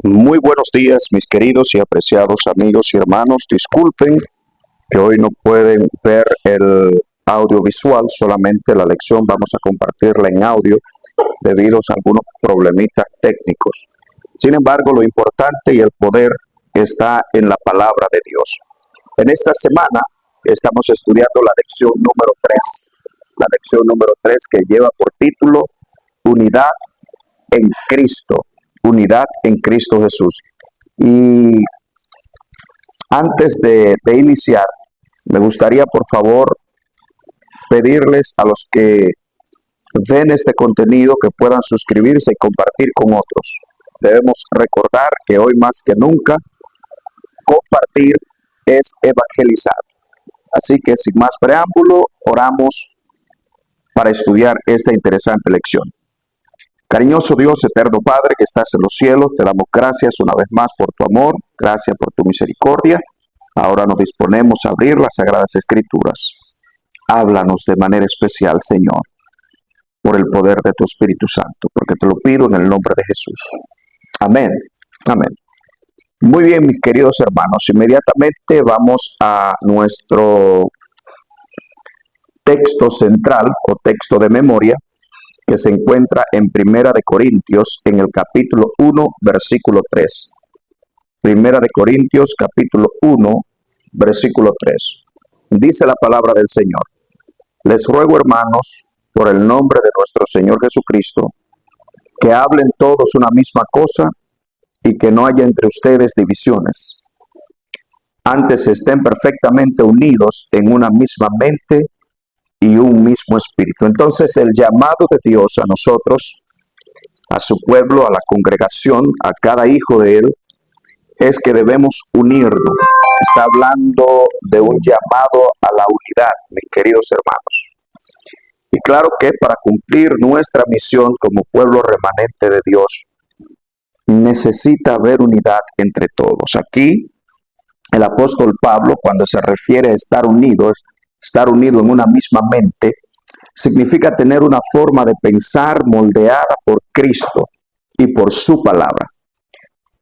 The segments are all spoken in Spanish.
Muy buenos días, mis queridos y apreciados amigos y hermanos. Disculpen que hoy no pueden ver el audiovisual, solamente la lección vamos a compartirla en audio debido a algunos problemitas técnicos. Sin embargo, lo importante y el poder está en la palabra de Dios. En esta semana estamos estudiando la lección número 3, la lección número 3 que lleva por título Unidad en Cristo. Unidad en Cristo Jesús. Y antes de iniciar, me gustaría por favor pedirles a los que ven este contenido que puedan suscribirse y compartir con otros. Debemos recordar que hoy más que nunca, compartir es evangelizar. Así que sin más preámbulo, oramos para estudiar esta interesante lección. Cariñoso Dios, eterno Padre que estás en los cielos, te damos gracias una vez más por tu amor, gracias por tu misericordia. Ahora nos disponemos a abrir las Sagradas Escrituras. Háblanos de manera especial, Señor, por el poder de tu Espíritu Santo, porque te lo pido en el nombre de Jesús. Amén. Amén. Muy bien, mis queridos hermanos, inmediatamente vamos a nuestro texto central o texto de memoria, que se encuentra en Primera de Corintios, en el capítulo 1, versículo 3. Primera de Corintios, capítulo 1, versículo 3. Dice la palabra del Señor: Les ruego, hermanos, por el nombre de nuestro Señor Jesucristo, que hablen todos una misma cosa y que no haya entre ustedes divisiones. Antes estén perfectamente unidos en una misma mente y un mismo espíritu. Entonces el llamado de Dios a nosotros, a su pueblo, a la congregación, a cada hijo de él, es que debemos unirnos. Está hablando de un llamado a la unidad, mis queridos hermanos. Y claro que para cumplir nuestra misión como pueblo remanente de Dios, necesita haber unidad entre todos. Aquí el apóstol Pablo, cuando se refiere a estar unido en una misma mente, significa tener una forma de pensar moldeada por Cristo y por su palabra.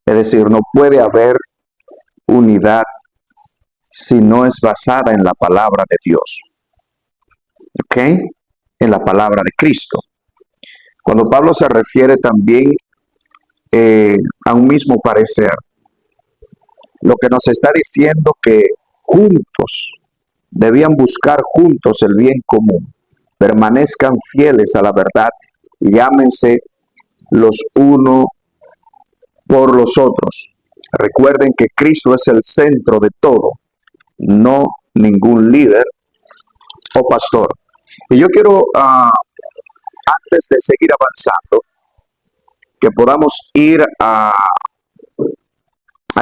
Es decir, no puede haber unidad si no es basada en la palabra de Dios. ¿Ok? En la palabra de Cristo. Cuando Pablo se refiere también a un mismo parecer, lo que nos está diciendo que juntos, debían buscar juntos el bien común, permanezcan fieles a la verdad y ámense los unos por los otros. Recuerden que Cristo es el centro de todo, no ningún líder o pastor. Y yo quiero, antes de seguir avanzando, que podamos ir a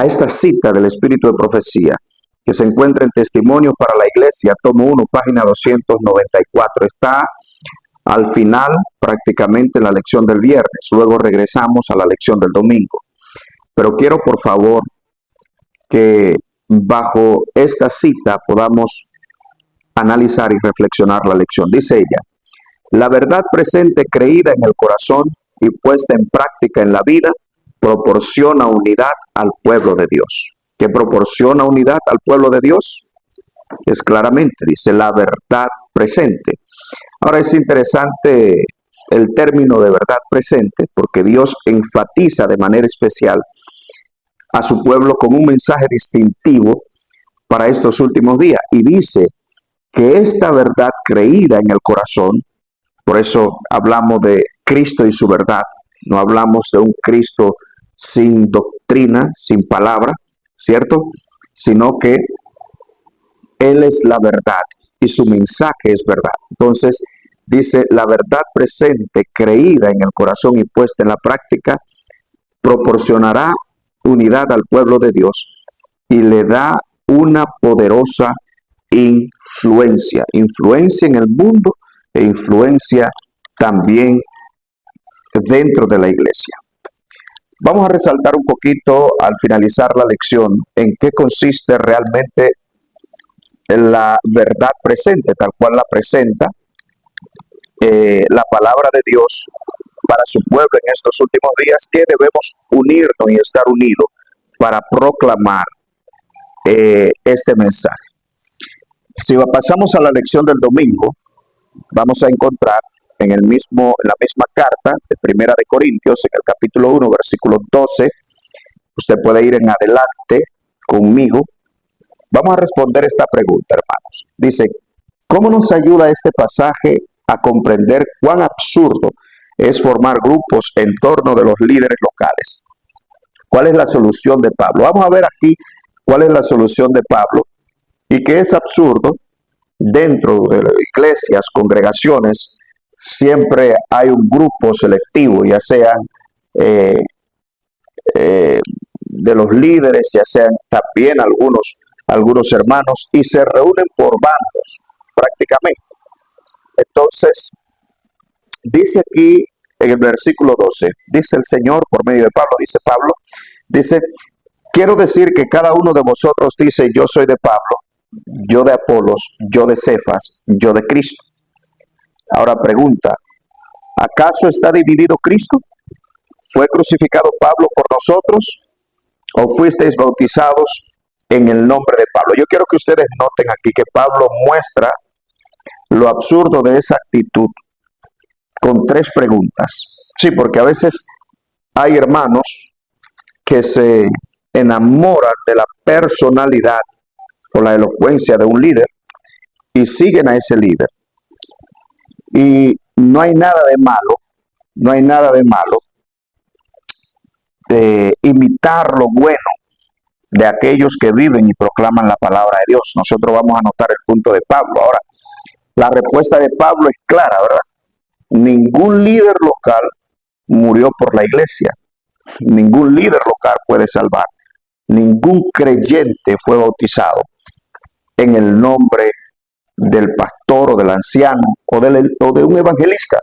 esta cita del Espíritu de Profecía, que se encuentra en Testimonios para la Iglesia, tomo 1, página 294. Está al final, prácticamente en la lección del viernes. Luego regresamos a la lección del domingo. Pero quiero, por favor, que bajo esta cita podamos analizar y reflexionar la lección. Dice ella: la verdad presente creída en el corazón y puesta en práctica en la vida proporciona unidad al pueblo de Dios. ¿Qué proporciona unidad al pueblo de Dios? Es claramente, dice, la verdad presente. Ahora es interesante el término de verdad presente porque Dios enfatiza de manera especial a su pueblo con un mensaje distintivo para estos últimos días y dice que esta verdad creída en el corazón, por eso hablamos de Cristo y su verdad, no hablamos de un Cristo sin doctrina, sin palabra, ¿cierto? Sino que Él es la verdad y su mensaje es verdad. Entonces, dice, la verdad presente, creída en el corazón y puesta en la práctica, proporcionará unidad al pueblo de Dios y le da una poderosa influencia en el mundo e influencia también dentro de la iglesia. Vamos a resaltar un poquito al finalizar la lección en qué consiste realmente la verdad presente, tal cual la presenta la palabra de Dios para su pueblo en estos últimos días, que debemos unirnos y estar unidos para proclamar este mensaje. Si pasamos a la lección del domingo, vamos a encontrar en la misma carta de Primera de Corintios, en el capítulo 1, versículo 12. Usted puede ir en adelante conmigo. Vamos a responder esta pregunta, hermanos. Dice, ¿cómo nos ayuda este pasaje a comprender cuán absurdo es formar grupos en torno de los líderes locales? ¿Cuál es la solución de Pablo? Vamos a ver aquí cuál es la solución de Pablo y que es absurdo. Dentro de las iglesias, congregaciones, siempre hay un grupo selectivo, ya sean de los líderes, ya sean también algunos hermanos, y se reúnen por bandos prácticamente. Entonces, dice aquí en el versículo 12, dice el Señor por medio de Pablo, dice, quiero decir que cada uno de vosotros dice, yo soy de Pablo, yo de Apolos, yo de Cefas, yo de Cristo. Ahora pregunta, ¿acaso está dividido Cristo? ¿Fue crucificado Pablo por nosotros? ¿O fuisteis bautizados en el nombre de Pablo? Yo quiero que ustedes noten aquí que Pablo muestra lo absurdo de esa actitud con tres preguntas. Sí, porque a veces hay hermanos que se enamoran de la personalidad o la elocuencia de un líder y siguen a ese líder. Y no hay nada de malo de imitar lo bueno de aquellos que viven y proclaman la palabra de Dios. Nosotros vamos a notar el punto de Pablo. Ahora, la respuesta de Pablo es clara, ¿verdad? Ningún líder local murió por la iglesia. Ningún líder local puede salvar. Ningún creyente fue bautizado en el nombre del pastor o del anciano o de un evangelista.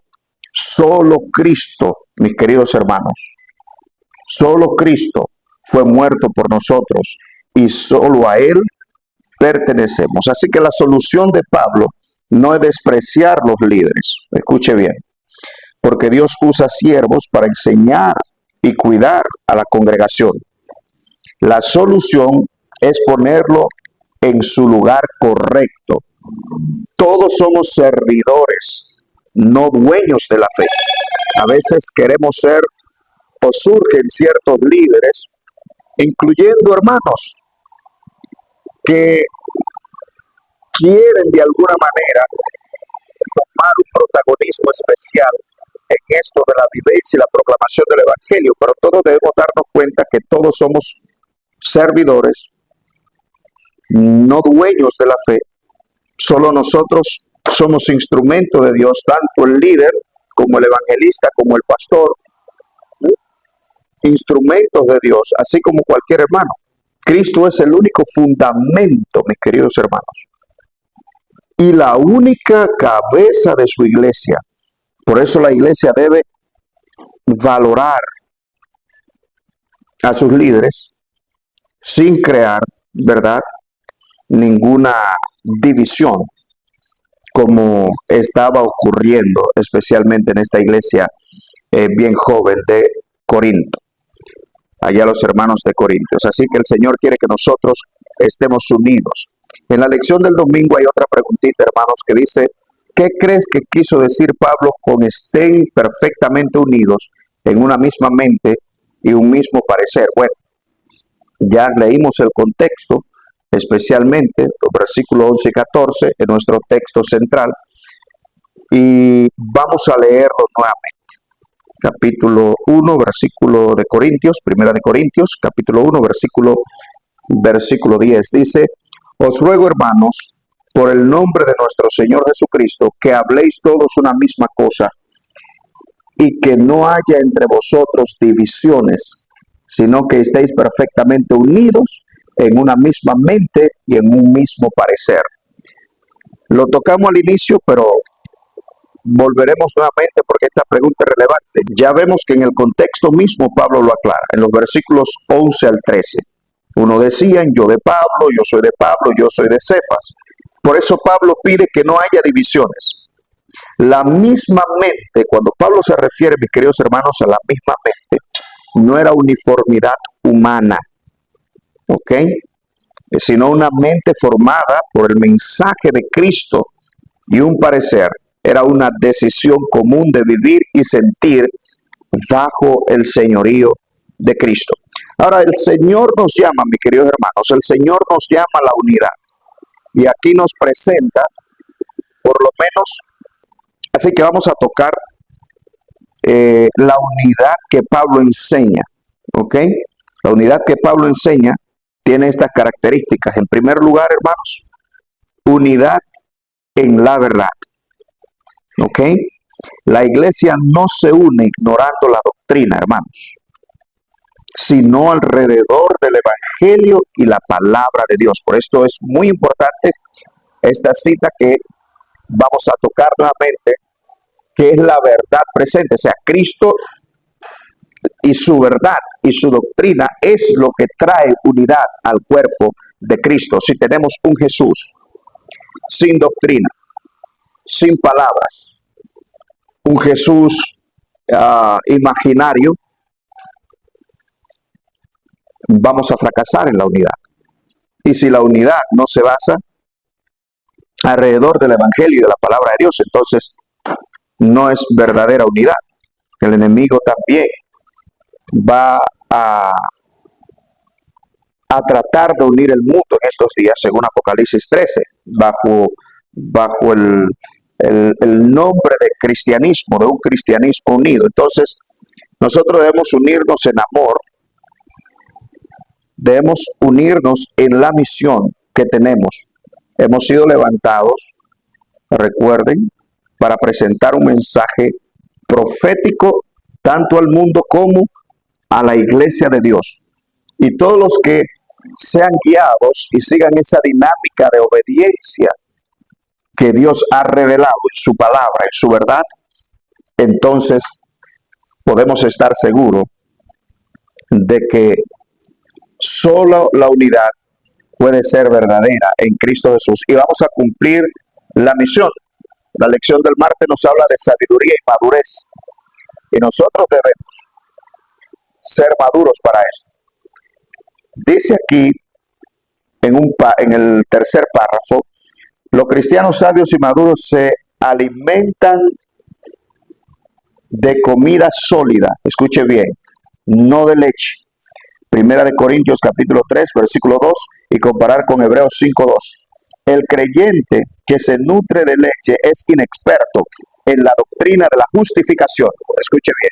Solo Cristo, mis queridos hermanos, solo Cristo fue muerto por nosotros y solo a Él pertenecemos. Así que la solución de Pablo no es despreciar los líderes. Escuche bien, porque Dios usa siervos para enseñar y cuidar a la congregación. La solución es ponerlo en su lugar correcto. Todos somos servidores, no dueños de la fe. A veces queremos ser o surgen ciertos líderes, incluyendo hermanos, que quieren de alguna manera tomar un protagonismo especial en esto de la vivencia y la proclamación del Evangelio, pero todos debemos darnos cuenta que todos somos servidores, no dueños de la fe. Solo nosotros somos instrumentos de Dios, tanto el líder como el evangelista, como el pastor, instrumentos de Dios, así como cualquier hermano. Cristo es el único fundamento, mis queridos hermanos, y la única cabeza de su iglesia. Por eso la iglesia debe valorar a sus líderes sin crear, ¿verdad?, ninguna división, como estaba ocurriendo especialmente en esta iglesia bien joven de Corinto, allá los hermanos de Corintios. Así que el Señor quiere que nosotros estemos unidos. En la lección del domingo hay otra preguntita, hermanos, que dice, ¿qué crees que quiso decir Pablo con estén perfectamente unidos en una misma mente y un mismo parecer? Bueno, ya leímos el contexto, especialmente los versículos 11 y 14 en nuestro texto central, y vamos a leerlo nuevamente. Capítulo 1, versículo de Corintios, Primera de Corintios, capítulo 1, versículo 10, dice, os ruego, hermanos, por el nombre de nuestro Señor Jesucristo, que habléis todos una misma cosa y que no haya entre vosotros divisiones, sino que estéis perfectamente unidos en una misma mente y en un mismo parecer. Lo tocamos al inicio, pero volveremos nuevamente porque esta pregunta es relevante. Ya vemos que en el contexto mismo Pablo lo aclara, en los versículos 11 al 13. Uno decía, yo de Pablo, yo soy de Pablo, yo soy de Cefas. Por eso Pablo pide que no haya divisiones. La misma mente, cuando Pablo se refiere, mis queridos hermanos, a la misma mente, no era uniformidad humana, ¿ok? Sino una mente formada por el mensaje de Cristo y un parecer. Era una decisión común de vivir y sentir bajo el señorío de Cristo. Ahora, el Señor nos llama, mis queridos hermanos, el Señor nos llama a la unidad. Y aquí nos presenta, por lo menos, así que vamos a tocar la unidad que Pablo enseña, ¿ok? La unidad que Pablo enseña tiene estas características. En primer lugar, hermanos, unidad en la verdad, ¿ok? La iglesia no se une ignorando la doctrina, hermanos, sino alrededor del evangelio y la palabra de Dios. Por esto es muy importante esta cita que vamos a tocar nuevamente, que es la verdad presente. O sea, Cristo y su verdad y su doctrina es lo que trae unidad al cuerpo de Cristo. Si tenemos un Jesús sin doctrina, sin palabras, un Jesús imaginario, vamos a fracasar en la unidad. Y si la unidad no se basa alrededor del evangelio y de la palabra de Dios, entonces no es verdadera unidad. El enemigo también va a tratar de unir el mundo en estos días, según Apocalipsis 13, bajo el nombre de cristianismo, de un cristianismo unido. Entonces, nosotros debemos unirnos en amor, debemos unirnos en la misión que tenemos. Hemos sido levantados, recuerden, para presentar un mensaje profético tanto al mundo como a la iglesia de Dios. Y todos los que sean guiados y sigan esa dinámica de obediencia que Dios ha revelado en su palabra, en su verdad, entonces podemos estar seguros de que solo la unidad puede ser verdadera en Cristo Jesús. Y vamos a cumplir la misión. La lección del martes nos habla de sabiduría y madurez. Y nosotros debemos ser maduros para esto. Dice aquí en el tercer párrafo, los cristianos sabios y maduros se alimentan de comida sólida, escuche bien, no de leche. Primera de Corintios capítulo 3, versículo 2, y comparar con Hebreos 5:2. El creyente que se nutre de leche es inexperto en la doctrina de la justificación. Escuche bien.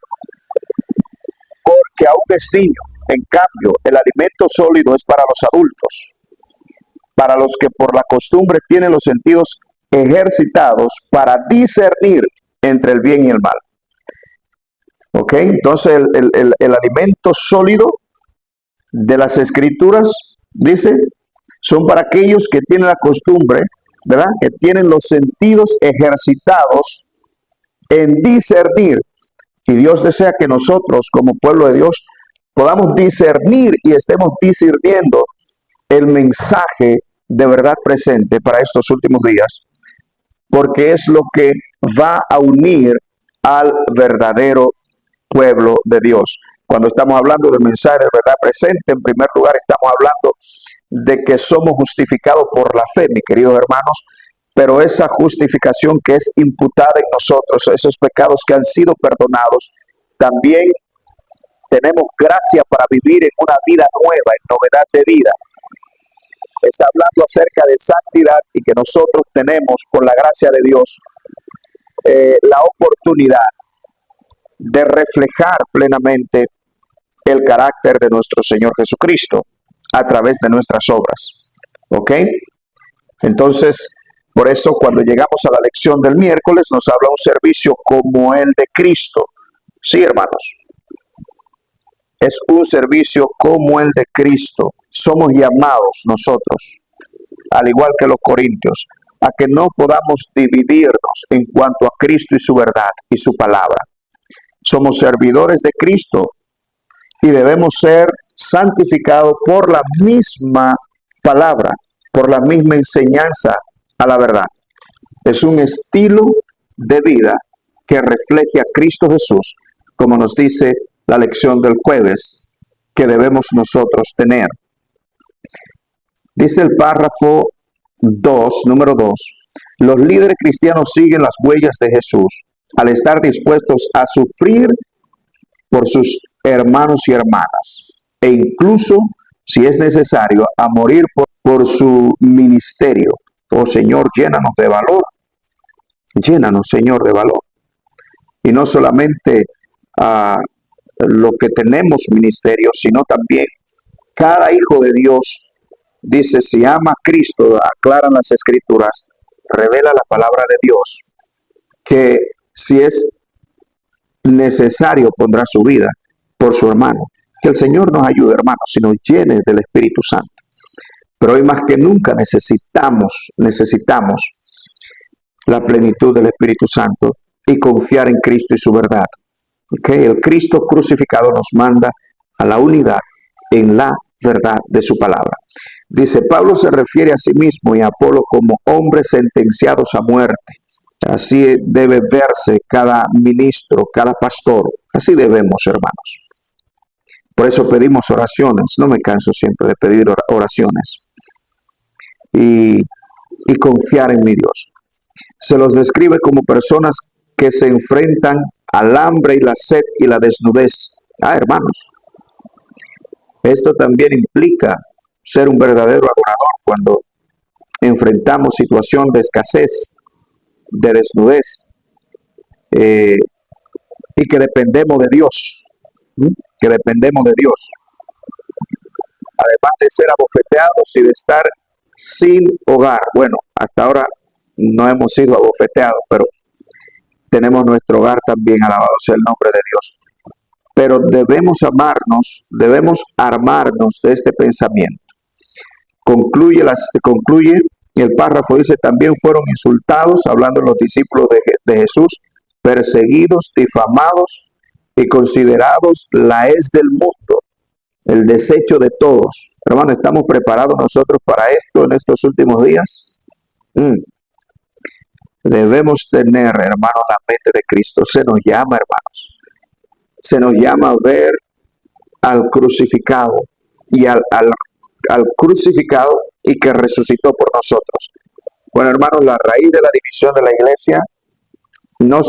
Porque aún es niño. En cambio, el alimento sólido es para los adultos, para los que por la costumbre tienen los sentidos ejercitados para discernir entre el bien y el mal. ¿Ok? Entonces, el alimento sólido de las escrituras, dice, son para aquellos que tienen la costumbre, ¿verdad? Que tienen los sentidos ejercitados en discernir. Y Dios desea que nosotros, como pueblo de Dios, podamos discernir y estemos discerniendo el mensaje de verdad presente para estos últimos días, porque es lo que va a unir al verdadero pueblo de Dios. Cuando estamos hablando del mensaje de verdad presente, en primer lugar estamos hablando de que somos justificados por la fe, mis queridos hermanos, pero esa justificación que es imputada en nosotros, esos pecados que han sido perdonados, también tenemos gracia para vivir en una vida nueva, en novedad de vida. Está hablando acerca de santidad y que nosotros tenemos, con la gracia de Dios, la oportunidad de reflejar plenamente el carácter de nuestro Señor Jesucristo a través de nuestras obras. ¿Ok? Entonces, por eso cuando llegamos a la lección del miércoles nos habla un servicio como el de Cristo. Sí, hermanos. Es un servicio como el de Cristo. Somos llamados nosotros, al igual que los corintios, a que no podamos dividirnos en cuanto a Cristo y su verdad y su palabra. Somos servidores de Cristo y debemos ser santificados por la misma palabra, por la misma enseñanza a la verdad. Es un estilo de vida que refleje a Cristo Jesús, como nos dice la lección del jueves, que debemos nosotros tener. Dice el párrafo 2, número 2, los líderes cristianos siguen las huellas de Jesús al estar dispuestos a sufrir por sus hermanos y hermanas, e incluso, si es necesario, a morir por su ministerio. Oh Señor, llénanos de valor. Llénanos, Señor, de valor. Y no solamente lo que tenemos ministerio, sino también cada hijo de Dios, dice, si ama a Cristo, aclaran las Escrituras, revela la palabra de Dios, que si es necesario pondrá su vida por su hermano. Que el Señor nos ayude, hermanos, y nos llene del Espíritu Santo. Pero hoy más que nunca necesitamos la plenitud del Espíritu Santo y confiar en Cristo y su verdad. ¿Okay? El Cristo crucificado nos manda a la unidad en la verdad de su palabra. Dice, Pablo se refiere a sí mismo y a Apolo como hombres sentenciados a muerte. Así debe verse cada ministro, cada pastor. Así debemos, hermanos. Por eso pedimos oraciones. No me canso siempre de pedir oraciones. Y confiar en mi Dios. Se los describe como personas que se enfrentan al hambre y la sed y la desnudez. Hermanos, esto también implica ser un verdadero adorador cuando enfrentamos situación de escasez, de desnudez, y que dependemos de Dios, que dependemos de Dios. Además de ser abofeteados y de estar sin hogar. Bueno, hasta ahora no hemos sido abofeteados, pero tenemos nuestro hogar también, alabado sea el nombre de Dios. Pero debemos amarnos, debemos armarnos de este pensamiento. Concluye el párrafo, dice, también fueron insultados, hablando los discípulos de Jesús, perseguidos, difamados y considerados la hez del mundo, el desecho de todos. Hermano, ¿estamos preparados nosotros para esto en estos últimos días? Debemos tener, hermanos, la mente de Cristo. Se nos llama, hermanos. Se nos llama a ver al crucificado y al crucificado y que resucitó por nosotros. Bueno, hermanos, la raíz de la división de la iglesia no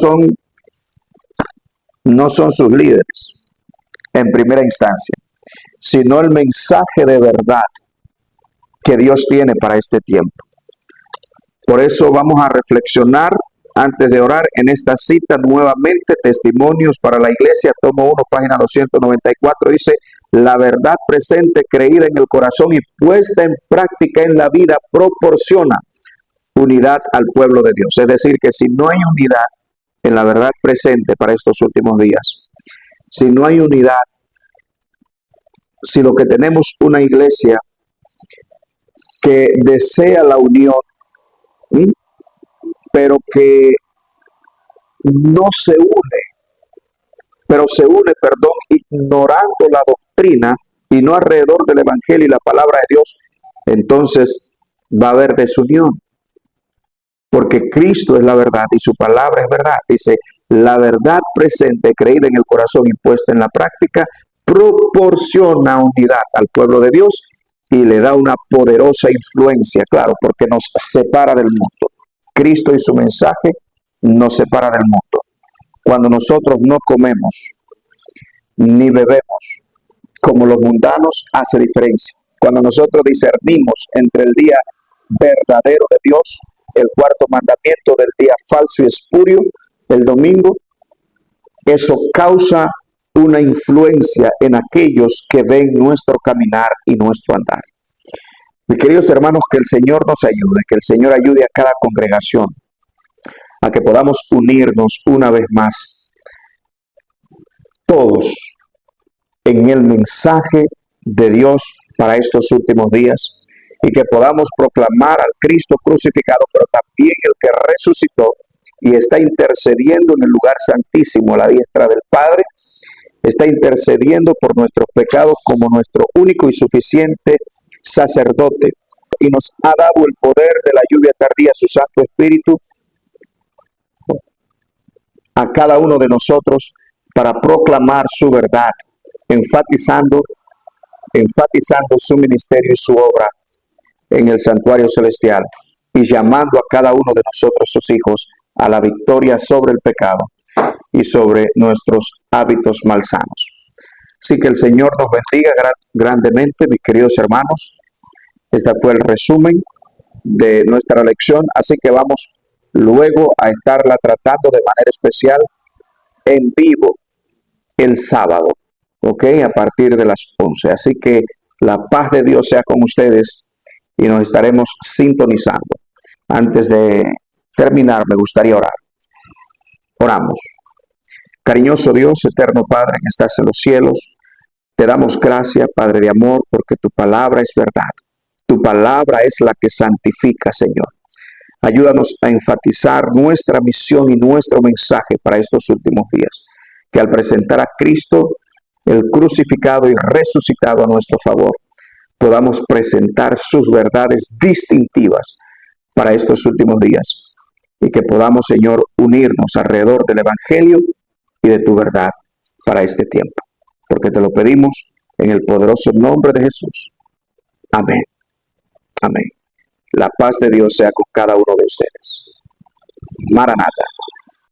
son sus líderes en primera instancia, sino el mensaje de verdad que Dios tiene para este tiempo. Por eso vamos a reflexionar antes de orar en esta cita nuevamente, Testimonios para la Iglesia, tomo 1, página 294, dice, la verdad presente, creída en el corazón y puesta en práctica en la vida, proporciona unidad al pueblo de Dios. Es decir, que si no hay unidad en la verdad presente para estos últimos días, si no hay unidad, si lo que tenemos una iglesia que desea la unión, pero que no se une, pero se une, ignorando la doctrina y no alrededor del evangelio y la palabra de Dios, entonces va a haber desunión. Porque Cristo es la verdad y su palabra es verdad. Dice, la verdad presente, creída en el corazón y puesta en la práctica, proporciona unidad al pueblo de Dios y le da una poderosa influencia, claro, porque nos separa del mundo. Cristo y su mensaje nos separa del mundo. Cuando nosotros no comemos ni bebemos como los mundanos, hace diferencia. Cuando nosotros discernimos entre el día verdadero de Dios, el cuarto mandamiento del día falso y espurio, el domingo, eso causa una influencia en aquellos que ven nuestro caminar y nuestro andar. Mis queridos hermanos, que el Señor nos ayude, que el Señor ayude a cada congregación a que podamos unirnos una vez más, todos, en el mensaje de Dios para estos últimos días, y que podamos proclamar al Cristo crucificado, pero también el que resucitó y está intercediendo en el lugar santísimo a la diestra del Padre, está intercediendo por nuestros pecados como nuestro único y suficiente sacerdote, y nos ha dado el poder de la lluvia tardía, su Santo Espíritu, a cada uno de nosotros para proclamar su verdad, enfatizando su ministerio y su obra en el santuario celestial y llamando a cada uno de nosotros, sus hijos, a la victoria sobre el pecado y sobre nuestros hábitos malsanos. Así que el Señor nos bendiga grandemente, mis queridos hermanos. Este fue el resumen de nuestra lección, así que vamos luego a estarla tratando de manera especial en vivo el sábado, ¿ok? A partir de las 11. Así que la paz de Dios sea con ustedes y nos estaremos sintonizando. Antes de terminar, me gustaría orar. Oramos. Cariñoso Dios, eterno Padre que estás en los cielos, te damos gracias, Padre de amor, porque tu palabra es verdad. Tu palabra es la que santifica, Señor. Ayúdanos a enfatizar nuestra misión y nuestro mensaje para estos últimos días, que al presentar a Cristo, el crucificado y resucitado a nuestro favor, podamos presentar sus verdades distintivas para estos últimos días y que podamos, Señor, unirnos alrededor del Evangelio y de tu verdad para este tiempo, porque te lo pedimos en el poderoso nombre de Jesús. Amén. Amén. La paz de Dios sea con cada uno de ustedes. Maranata.